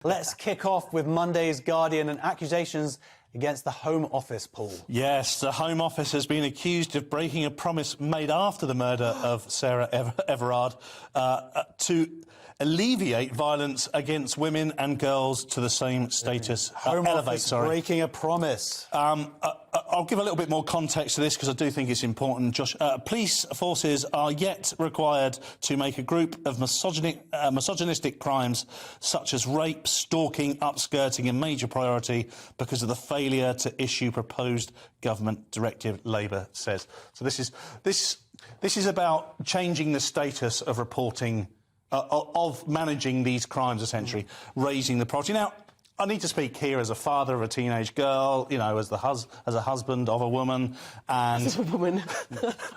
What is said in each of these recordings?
Let's kick off with Monday's Guardian and accusations against the Home Office, Paul. Yes, the Home Office has been accused of breaking a promise made after the murder of Sarah Everard to alleviate violence against women and girls to the same status. Home Office breaking a promise. I'll give a little bit more context to this because I do think it's important, Josh. Police forces are yet required to make a group of misogynistic crimes such as rape, stalking, upskirting a major priority because of the failure to issue proposed government directive, Labour says. So this is about changing the status of reporting, of managing these crimes, essentially, raising the priority. Now, I need to speak here as a father of a teenage girl, you know, as a husband of a woman, and as a woman.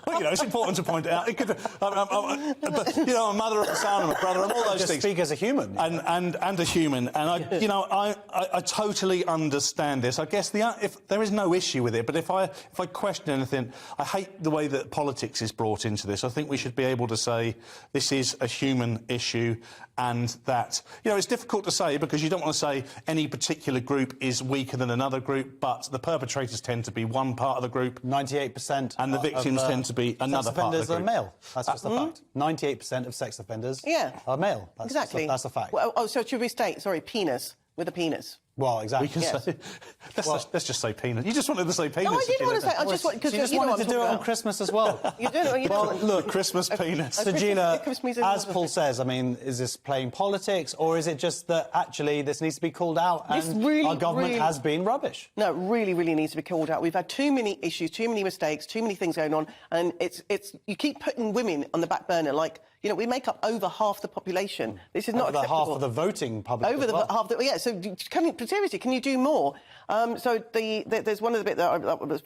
well, you know, it's important to point out. But, you know, a mother of a son and a brother, and all those just things. Speak as a human, and a human, and I totally understand this. I guess if there is no issue with it, but if I question anything, I hate the way that politics is brought into this. I think we should be able to say this is a human issue, and that, you know, it's difficult to say because you don't want to say any particular group is weaker than another group, but the perpetrators tend to be one part of the group. 98%. And the victims tend to be another part of the group. Sex offenders are male. That's just a fact. 98% of sex offenders are male. That's exactly. That's a fact. Well, so should we state, sorry, penis, with a penis? Well, exactly. We can say, let's just say penis. You just wanted to say penis. No, I didn't want to say. I just want because you wanted to do it on Christmas as well. You do. Well, look, Christmas penis. So, Gina, as Paul says, I mean, is this playing politics, or is it just that actually this needs to be called out and our government has been rubbish? No, it really, really needs to be called out. We've had too many issues, too many mistakes, too many things going on, and it's you keep putting women on the back burner. Like, you know, we make up over half the population. This is not acceptable. Half of the voting public. Over the half. Yeah. So, seriously, can you do more? So there's one of the bit that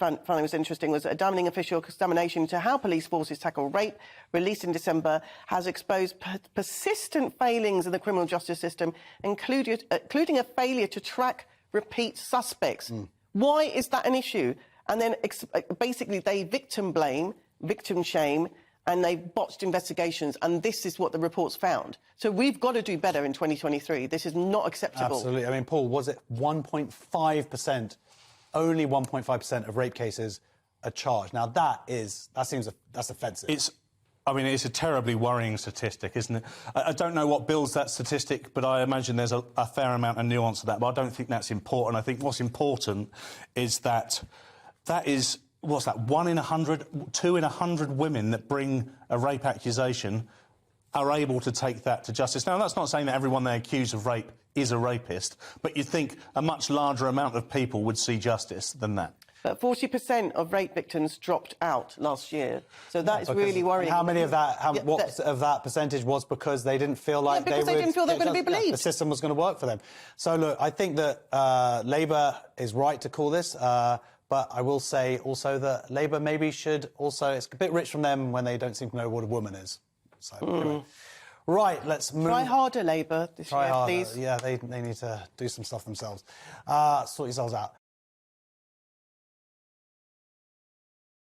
I found was interesting was a damning official examination into how police forces tackle rape, released in December, has exposed persistent failings in the criminal justice system, including a failure to track repeat suspects. Why is that an issue? And then basically they victim blame, victim shame, and they've botched investigations, and this is what the reports found. So we've got to do better in 2023. This is not acceptable. Absolutely. I mean, Paul, was it 1.5%, only 1.5% of rape cases are charged? Now, that's offensive. It's a terribly worrying statistic, isn't it? I don't know what builds that statistic, but I imagine there's a fair amount of nuance to that, but I don't think that's important. I think what's important is that is... What's that? 1 in 100, 2 in 100 women that bring a rape accusation are able to take that to justice. Now, that's not saying that everyone they accuse of rape is a rapist, but you'd think a much larger amount of people would see justice than that. But 40% of rape victims dropped out last year, so that is really worrying. How many of that? What of that percentage was because they didn't feel like they didn't feel they were going to be believed? The system was going to work for them. So look, I think that Labour is right to call this. But I will say also that Labour maybe should also... It's a bit rich from them when they don't seem to know what a woman is. So, anyway. Right, let's move... Try harder, Labour, this year, please. Yeah, they need to do some stuff themselves. Sort yourselves out.